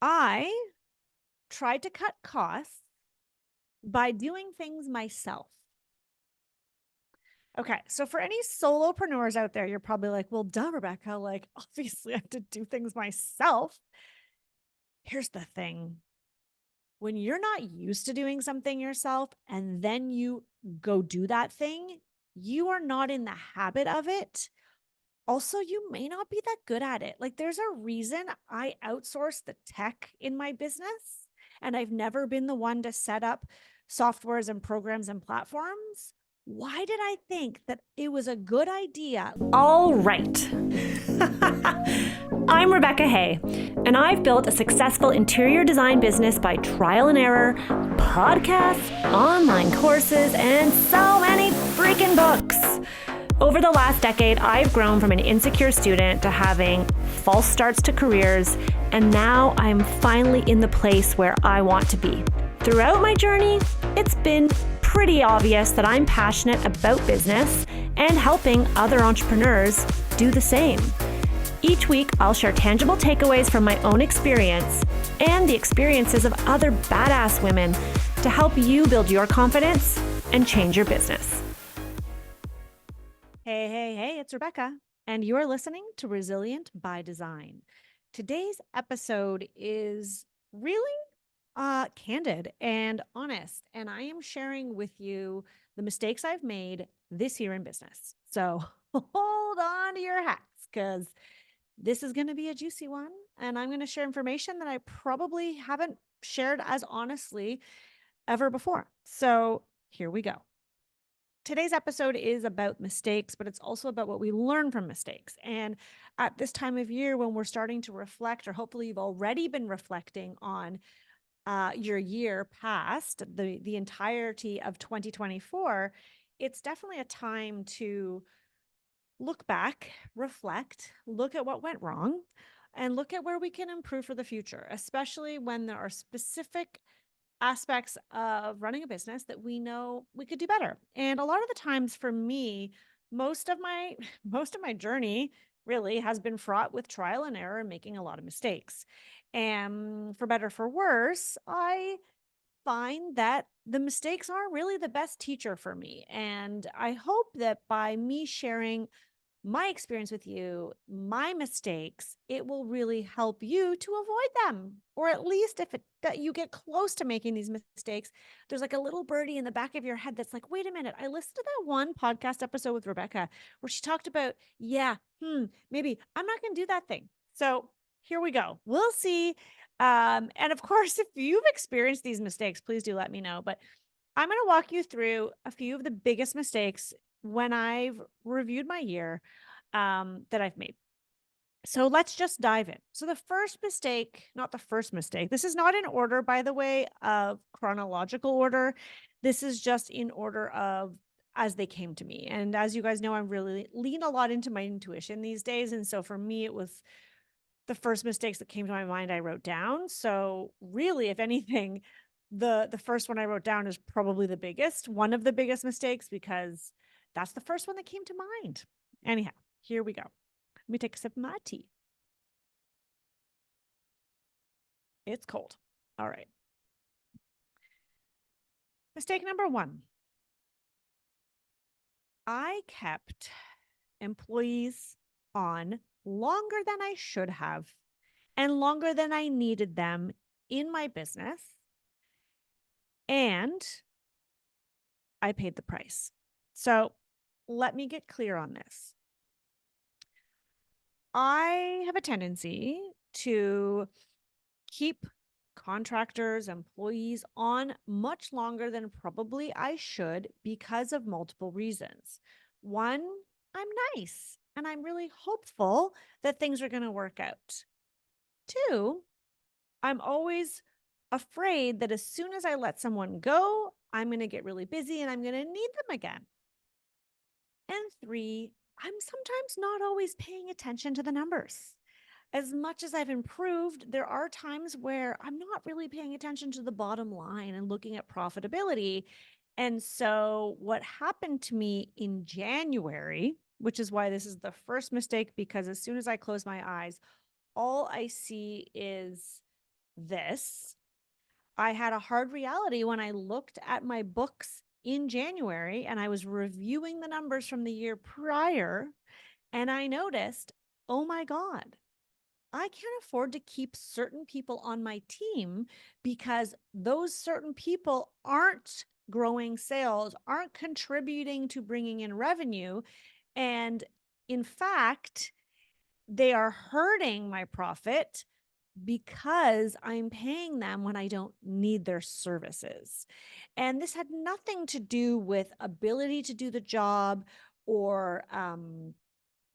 I tried to cut costs by doing things myself. Okay, so for any solopreneurs out there, you're probably like, well, duh, Rebecca, like, obviously I have to do things myself. Here's the thing. When you're not used to doing something yourself and then you go do that thing, you are not in the habit of it. Also, you may not be that good at it. Like, there's a reason I outsource the tech in my business, and I've never been the one to set up softwares and programs and platforms. Why did I think that it was a good idea? All right. I'm Rebecca Hay, and I've built a successful interior design business by trial and error, podcasts, online courses, and so many freaking books. Over the last decade, I've grown from an insecure student to having false starts to careers, and now I'm finally in the place where I want to be. Throughout my journey, it's been pretty obvious that I'm passionate about business and helping other entrepreneurs do the same. Each week, I'll share tangible takeaways from my own experience and the experiences of other badass women to help you build your confidence and change your business. Hey, it's Rebecca, and you're listening to Resilient by Design. Today's episode is really candid and honest, and I am sharing with you the mistakes I've made this year in business. So hold on to your hats because this is going to be a juicy one, and I'm going to share information that I probably haven't shared as honestly ever before. So here we go. Today's episode is about mistakes, but it's also about what we learn from mistakes. And at this time of year, when we're starting to reflect, or hopefully you've already been reflecting on your year past, the entirety of 2024, it's definitely a time to look back, reflect, look at what went wrong, and look at where we can improve for the future, especially when there are specific aspects of running a business that we know we could do better. And a lot of the times for me, most of my most of my journey really has been fraught with trial and error and making a lot of mistakes. And for better for worse, I find that the mistakes aren't really the best teacher for me. And I hope that by me sharing my experience with you, my mistakes, it will really help you to avoid them. Or at least if that you get close to making these mistakes, there's like a little birdie in the back of your head that's like, wait a minute, I listened to that one podcast episode with Rebecca where she talked about, maybe I'm not going to do that thing. So here we go. We'll see. And of course, if you've experienced these mistakes, please do let me know. But I'm going to walk you through a few of the biggest mistakes when I've reviewed my year that I've made. So let's just dive in. So the first mistake, not the first mistake, this is not in order, by the way, of chronological order. This is just in order of as they came to me. And as you guys know, I'm really lean a lot into my intuition these days. And so for me, it was the first mistakes that came to my mind I wrote down. So really, if anything, the first one I wrote down is probably the biggest, one of the biggest mistakes, because that's the first one that came to mind. Anyhow, here we go. Let me take a sip of my tea. It's cold. All right. Mistake number one. I kept employees on longer than I should have and longer than I needed them in my business. And I paid the price. So let me get clear on this. I have a tendency to keep contractors, employees on much longer than probably I should because of multiple reasons. One, I'm nice and I'm really hopeful that things are going to work out. Two, I'm always afraid that as soon as I let someone go, I'm going to get really busy and I'm going to need them again. And three, I'm sometimes not always paying attention to the numbers. As much as I've improved, there are times where I'm not really paying attention to the bottom line and looking at profitability. And so what happened to me in January, which is why this is the first mistake, because as soon as I close my eyes, all I see is this, I had a hard reality when I looked at my books in January and I was reviewing the numbers from the year prior. And I noticed, oh my God, I can't afford to keep certain people on my team because those certain people aren't growing sales, aren't contributing to bringing in revenue. And in fact, they are hurting my profit because I'm paying them when I don't need their services. And this had nothing to do with ability to do the job or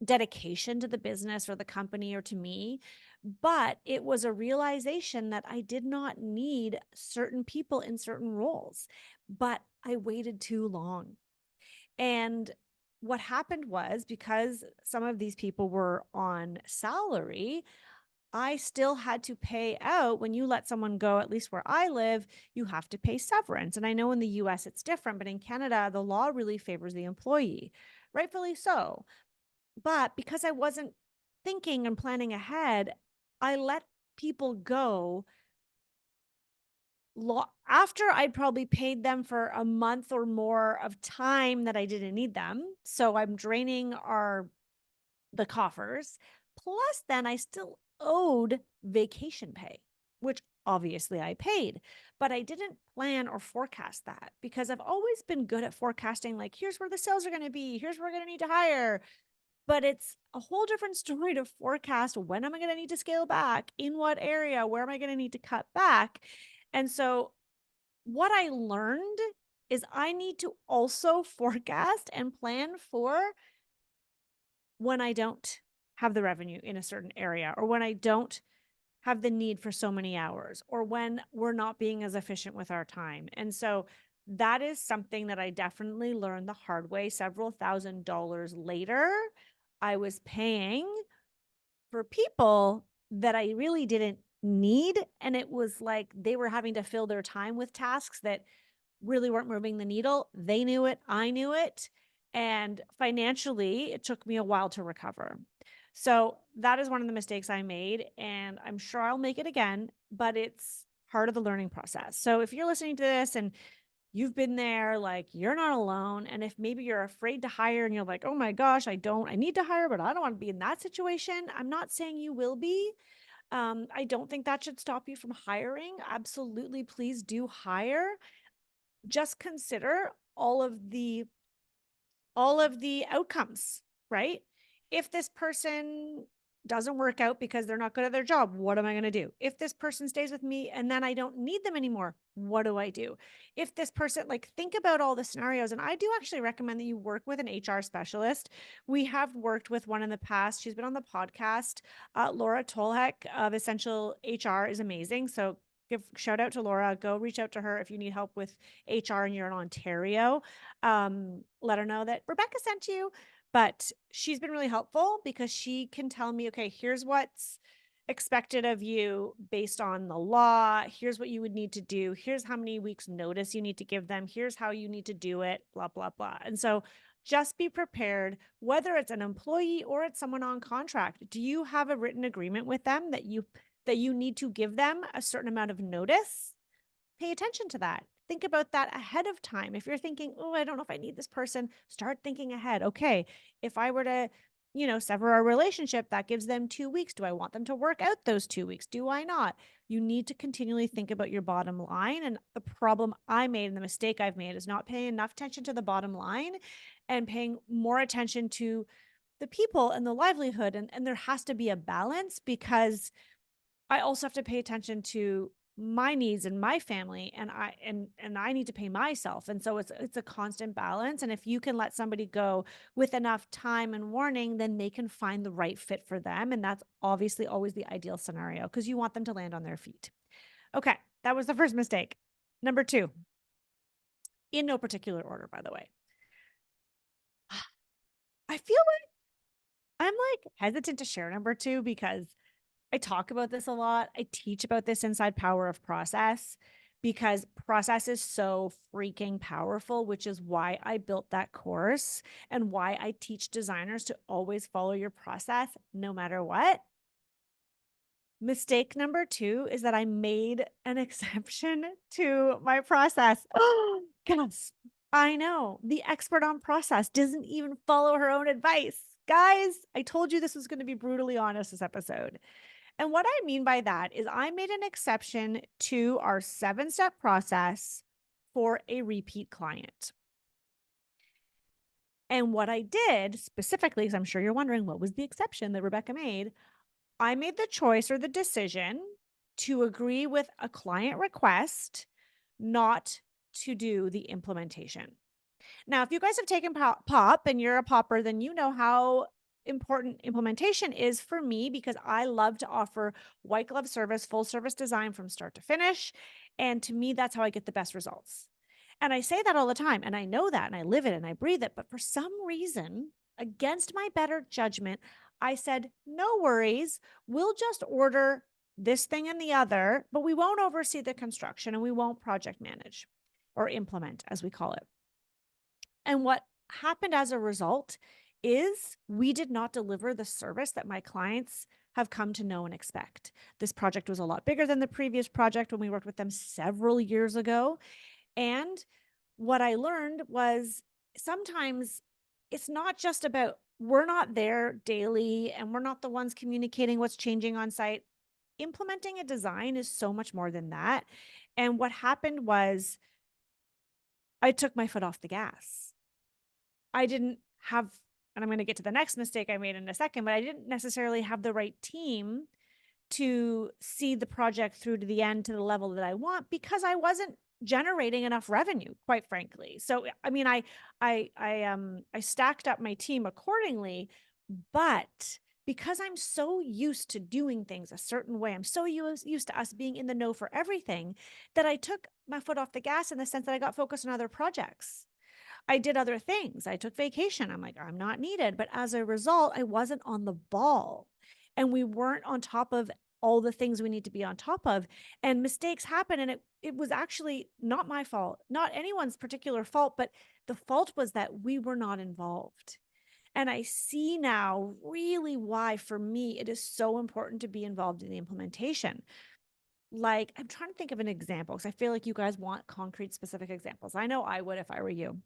dedication to the business or the company or to me, but it was a realization that I did not need certain people in certain roles, but I waited too long. And what happened was because some of these people were on salary, I still had to pay out. When you let someone go, at least where I live, you have to pay severance. And I know in the US it's different, but in Canada, the law really favors the employee, rightfully so. But because I wasn't thinking and planning ahead, I let people go after I'd probably paid them for a month or more of time that I didn't need them. So I'm draining the coffers. Plus, then I still owed vacation pay, which obviously I paid, but I didn't plan or forecast that because I've always been good at forecasting, like, here's where the sales are going to be, here's where we're going to need to hire. But it's a whole different story to forecast when am I going to need to scale back, in what area, where am I going to need to cut back. And so, what I learned is I need to also forecast and plan for when I don't have the revenue in a certain area, or when I don't have the need for so many hours, or when we're not being as efficient with our time. And so that is something that I definitely learned the hard way. Several $1,000s later, I was paying for people that I really didn't need. And it was like they were having to fill their time with tasks that really weren't moving the needle. They knew it, I knew it. And financially, it took me a while to recover. So that is one of the mistakes I made. And I'm sure I'll make it again, but it's part of the learning process. So if you're listening to this and you've been there, like, you're not alone. And if maybe you're afraid to hire and you're like, oh my gosh, I need to hire, but I don't want to be in that situation. I'm not saying you will be. I don't think that should stop you from hiring. Absolutely. Please do hire. Just consider all of the outcomes, right? If this person doesn't work out because they're not good at their job, what am I going to do? If this person stays with me and then I don't need them anymore, what do I do? If this person, like, think about all the scenarios. And I do actually recommend that you work with an HR specialist. We have worked with one in the past. She's been on the podcast. Laura Tolhek of Essential HR is amazing. So give shout out to Laura. Go reach out to her if you need help with HR and you're in Ontario. Let her know that Rebecca sent you. But she's been really helpful because she can tell me, okay, here's what's expected of you based on the law. Here's what you would need to do. Here's how many weeks notice you need to give them. Here's how you need to do it, blah, blah, blah. And so just be prepared, whether it's an employee or it's someone on contract. Do you have a written agreement with them that you need to give them a certain amount of notice? Pay attention to that. Think about that ahead of time. If you're thinking, oh, I don't know if I need this person, start thinking ahead. Okay, if I were to, sever our relationship, that gives them 2 weeks. Do I want them to work out those 2 weeks? Do I not? You need to continually think about your bottom line. And the problem I made and the mistake I've made is not paying enough attention to the bottom line and paying more attention to the people and the livelihood. And there has to be a balance because I also have to pay attention to my needs and my family, and I need to pay myself. And so it's a constant balance. And if you can let somebody go with enough time and warning, then they can find the right fit for them. And that's obviously always the ideal scenario because you want them to land on their feet. Okay, that was the first mistake. Number 2, in no particular order, by the way. I feel like I'm like hesitant to share number 2 because I talk about this a lot. I teach about this inside Power of Process because process is so freaking powerful, which is why I built that course and why I teach designers to always follow your process no matter what. Mistake number 2 is that I made an exception to my process. Gasp. I know. The expert on process doesn't even follow her own advice. Guys, I told you this was going to be brutally honest this episode. And what I mean by that is I made an exception to our 7-step process for a repeat client. And what I did specifically, because I'm sure you're wondering, what was the exception that Rebecca made? I made the choice or the decision to agree with a client request, not to do the implementation. Now, if you guys have taken POP and you're a popper, then you know how important implementation is for me, because I love to offer white glove service, full service design from start to finish. And to me, that's how I get the best results. And I say that all the time, and I know that, and I live it and I breathe it. But for some reason, against my better judgment, I said, no worries. We'll just order this thing and the other, but we won't oversee the construction and we won't project manage or implement, as we call it. And what happened as a result is we did not deliver the service that my clients have come to know and expect. This project was a lot bigger than the previous project when we worked with them several years ago. And what I learned was sometimes it's not just about, we're not there daily and we're not the ones communicating what's changing on site. Implementing a design is so much more than that. And what happened was I took my foot off the gas. I didn't have, and I'm going to get to the next mistake I made in a second, but I didn't necessarily have the right team to see the project through to the end to the level that I want, because I wasn't generating enough revenue, quite frankly. So, I mean, I stacked up my team accordingly, but because I'm so used to doing things a certain way, I'm so used to us being in the know for everything, that I took my foot off the gas in the sense that I got focused on other projects. I did other things. I took vacation. I'm like, I'm not needed. But as a result, I wasn't on the ball and we weren't on top of all the things we need to be on top of. And mistakes happen. And it was actually not my fault, not anyone's particular fault, but the fault was that we were not involved. And I see now really why, for me, it is so important to be involved in the implementation. Like, I'm trying to think of an example because I feel like you guys want concrete, specific examples. I know I would if I were you.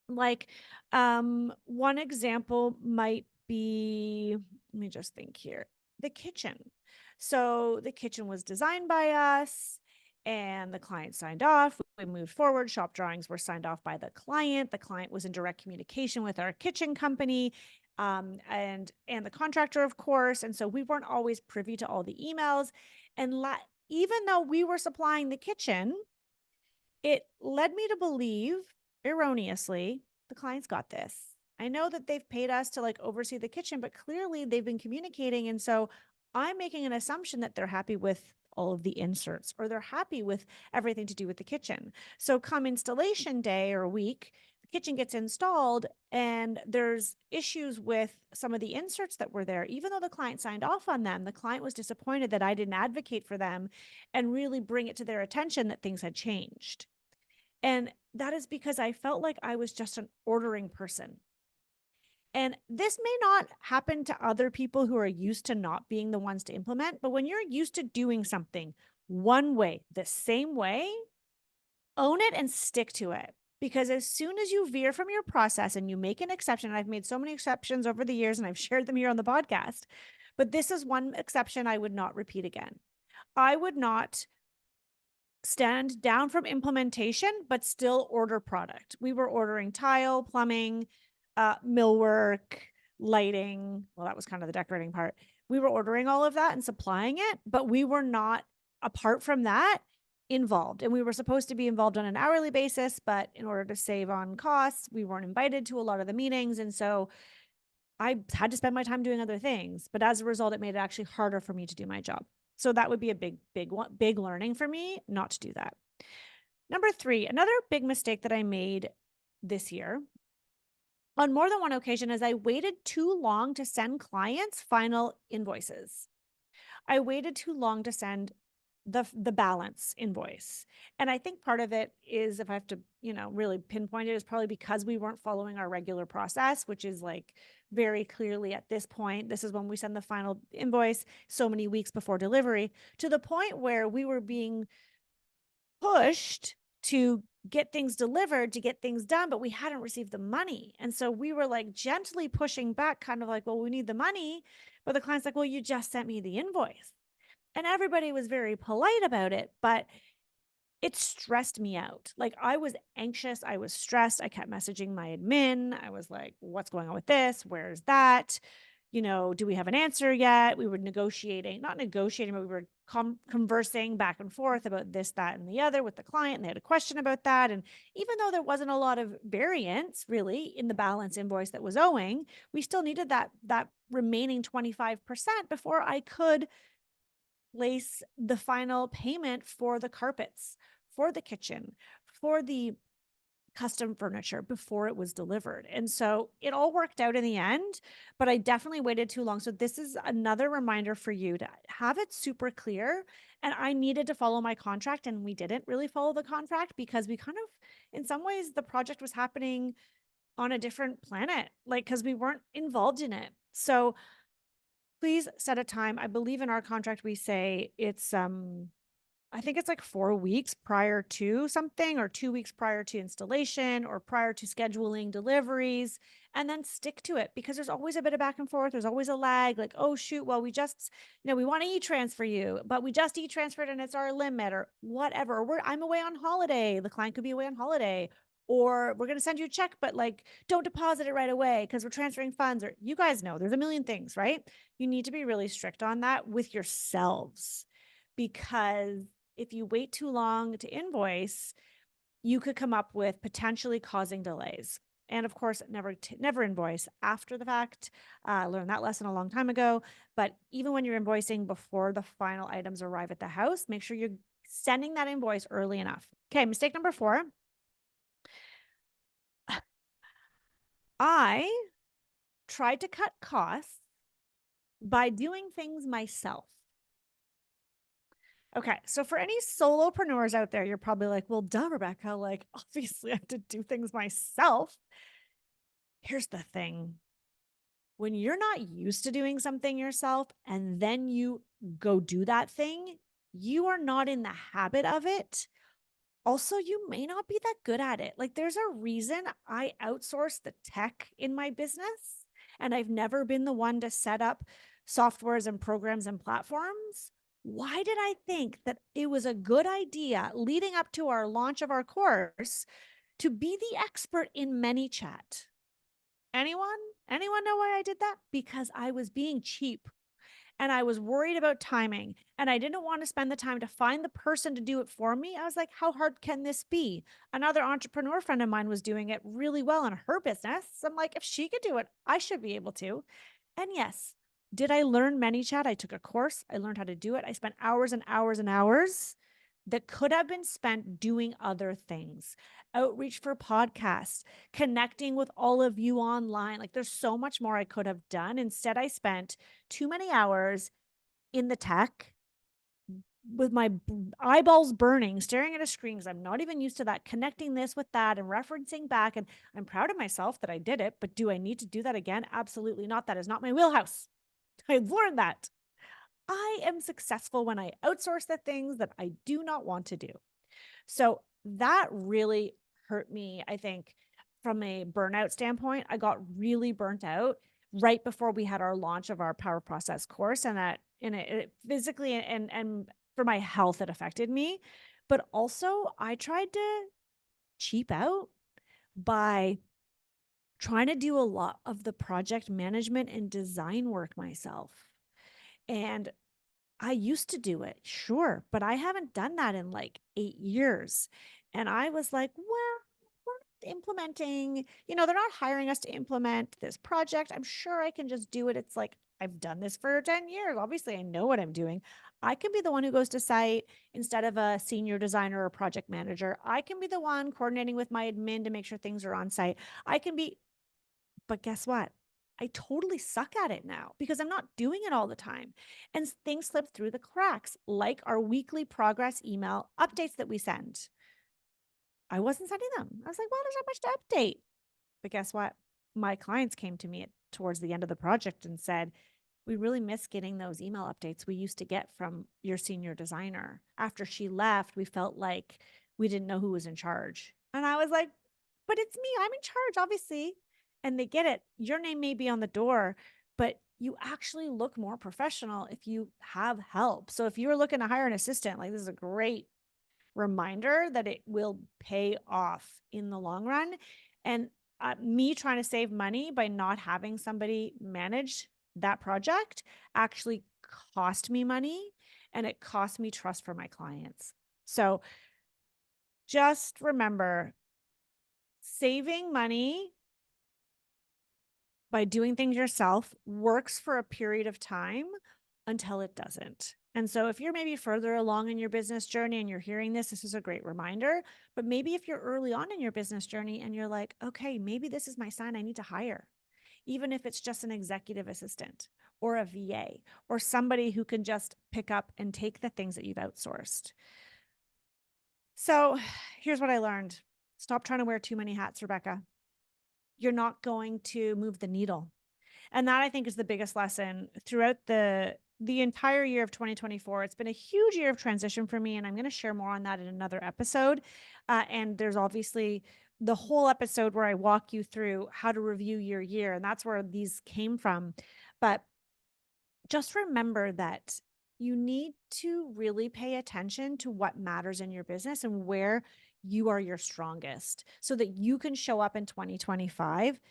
Like, one example might be, let me just think here, the kitchen. So the kitchen was designed by us and the client signed off. We moved forward. Shop drawings were signed off by the client. The client was in direct communication with our kitchen company, and the contractor, of course. And so we weren't always privy to all the emails. And even though we were supplying the kitchen, it led me to believe, erroneously, the client's got this. I know that they've paid us to like oversee the kitchen, but clearly they've been communicating. And so I'm making an assumption that they're happy with all of the inserts or they're happy with everything to do with the kitchen. So come installation day or week, the kitchen gets installed and there's issues with some of the inserts that were there. Even though the client signed off on them, the client was disappointed that I didn't advocate for them and really bring it to their attention that things had changed. And that is because I felt like I was just an ordering person. And this may not happen to other people who are used to not being the ones to implement, but when you're used to doing something one way, the same way, own it and stick to it. Because as soon as you veer from your process and you make an exception, and I've made so many exceptions over the years and I've shared them here on the podcast, but this is one exception I would not repeat again. I would not stand down from implementation, but still order product. We were ordering tile, plumbing, millwork, lighting. Well, that was kind of the decorating part. We were ordering all of that and supplying it, but we were not, apart from that, involved. And we were supposed to be involved on an hourly basis, but in order to save on costs, we weren't invited to a lot of the meetings. And so I had to spend my time doing other things. But as a result, it made it actually harder for me to do my job. So that would be a big learning for me not to do that. Number 3, another big mistake that I made this year on more than one occasion is I waited too long to send clients final invoices. I waited too long to send the balance invoice. And I think part of it is, if I have to, really pinpoint it, is probably because we weren't following our regular process, which is like very clearly at this point. This is when we send the final invoice so many weeks before delivery, to the point where we were being pushed to get things delivered, to get things done, but we hadn't received the money. And so we were like gently pushing back, kind of like, well, we need the money. But the client's like, well, you just sent me the invoice. And everybody was very polite about it, but it stressed me out. Like I was anxious, I was stressed. I kept messaging my admin. I was like, what's going on with this? Where's that? Do we have an answer yet? We were negotiating, not negotiating, but we were conversing back and forth about this, that, and the other with the client. And they had a question about that. And even though there wasn't a lot of variance really in the balance invoice that was owing, we still needed that remaining 25% before I could place the final payment for the carpets, for the kitchen, for the custom furniture before it was delivered. And so it all worked out in the end, but I definitely waited too long. So this is another reminder for you to have it super clear. And I needed to follow my contract, and we didn't really follow the contract because we kind of, in some ways, the project was happening on a different planet, like, because we weren't involved in it. So please set a time. I believe in our contract, we say it's, I think it's like 4 weeks prior to something, or 2 weeks prior to installation, or prior to scheduling deliveries, and then stick to it, because there's always a bit of back and forth. There's always a lag, like, oh shoot, well, we just, we want to e-transfer you, but we just e-transferred and it's our limit, or whatever. Or I'm away on holiday. The client could be away on holiday, or we're going to send you a check, but like, don't deposit it right away because we're transferring funds, or you guys know there's a million things, right? You need to be really strict on that with yourselves, because if you wait too long to invoice, you could come up with potentially causing delays. And of course, never invoice after the fact. I learned that lesson a long time ago. But even when you're invoicing before the final items arrive at the house, make sure you're sending that invoice early enough. Okay, mistake number 4. I tried to cut costs by doing things myself. Okay, so for any solopreneurs out there, you're probably like, well, duh, Rebecca, like, obviously I have to do things myself. Here's the thing. When you're not used to doing something yourself and then you go do that thing, you are not in the habit of it. Also, you may not be that good at it. Like, there's a reason I outsource the tech in my business, and I've never been the one to set up softwares and programs and platforms. Why did I think that it was a good idea leading up to our launch of our course to be the expert in ManyChat? Anyone? Anyone know why I did that? Because I was being cheap, and I was worried about timing, and I didn't want to spend the time to find the person to do it for me. I was like, how hard can this be? Another entrepreneur friend of mine was doing it really well in her business. So I'm like, if she could do it, I should be able to. And yes, did I learn ManyChat? I took a course. I learned how to do it. I spent hours and hours and hours that could have been spent doing other things, outreach for podcasts, connecting with all of you online. Like, there's so much more I could have done. Instead, I spent too many hours in the tech with my eyeballs burning, staring at a screen because I'm not even used to that, connecting this with that and referencing back. And I'm proud of myself that I did it, but do I need to do that again? Absolutely not. That is not my wheelhouse. I've learned that. I am successful when I outsource the things that I do not want to do. So that really hurt me, I think, from a burnout standpoint. I got really burnt out right before we had our launch of our power process course, and that in it physically and for my health, it affected me. But also I tried to cheap out by trying to do a lot of the project management and design work myself. And I used to do it, sure, but I haven't done that in like 8 years. And I was like, well, we're not implementing, they're not hiring us to implement this project. I'm sure I can just do it. It's like, I've done this for 10 years. Obviously, I know what I'm doing. I can be the one who goes to site instead of a senior designer or project manager. I can be the one coordinating with my admin to make sure things are on site. But guess what? I totally suck at it now because I'm not doing it all the time. And things slip through the cracks, like our weekly progress email updates that we send. I wasn't sending them. I was like, well, there's not much to update. But guess what? my clients came to me towards the end of the project and said, we really miss getting those email updates we used to get from your senior designer. After she left, we felt like we didn't know who was in charge. And I was like, but it's me. I'm in charge, obviously. And they get it. Your name may be on the door, but you actually look more professional if you have help. So if you're looking to hire an assistant, like this is a great reminder that it will pay off in the long run. And me trying to save money by not having somebody manage that project actually cost me money, and it cost me trust for my clients. So just remember, saving money by doing things yourself works for a period of time until it doesn't. And so if you're maybe further along in your business journey and you're hearing this, this is a great reminder. But maybe if you're early on in your business journey and you're like, okay, maybe this is my sign I need to hire, even if it's just an executive assistant or a VA or somebody who can just pick up and take the things that you've outsourced. So here's what I learned. Stop trying to wear too many hats, Rebecca. You're not going to move the needle. And that, I think, is the biggest lesson throughout the entire year of 2024. It's been a huge year of transition for me, and I'm going to share more on that in another episode. And there's obviously the whole episode where I walk you through how to review your year, and that's where these came from. But just remember that you need to really pay attention to what matters in your business and where you are your strongest so that you can show up in 2025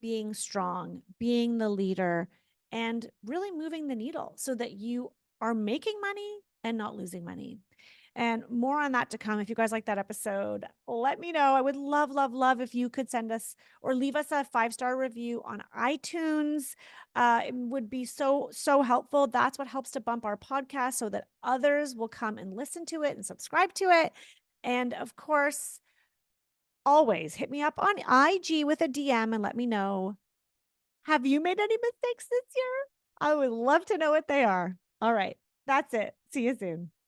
being strong, being the leader, and really moving the needle so that you are making money and not losing money. And more on that to come. If you guys like that episode, let me know. I would love, love, love if you could send us or leave us a 5-star review on iTunes. It would be so, so helpful. That's what helps to bump our podcast so that others will come and listen to it and subscribe to it. And of course, always hit me up on IG with a DM and let me know, have you made any mistakes this year? I would love to know what they are. All right. That's it. See you soon.